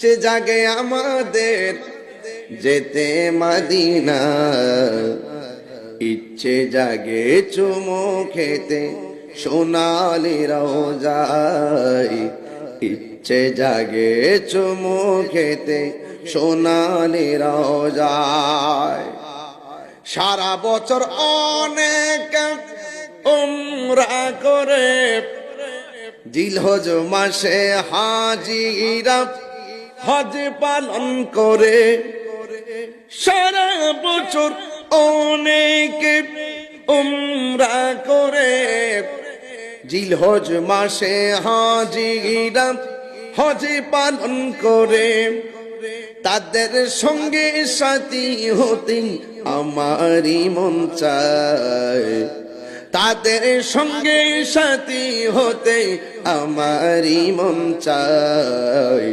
ইচ্ছে জাগে আমাদের যেতে মদিনা, ইচ্ছে জাগে চুমু খেতে সোনালি রওজায়, ইচ্ছে জাগে চুমু খেতে সোনালি রওজায়। সারা বছর অনেক উমরা করে, জিলহজ মাসে হাজিরা হজ পালন করে। সারা বছর অনেক উমরা করে, জিলহজ মাসে হাজিরা হজ পালন করে। তাদের সঙ্গে সাথী হতে আমারই মন চায়, তাদের সঙ্গে সাথী হতে আমারই মন চায়।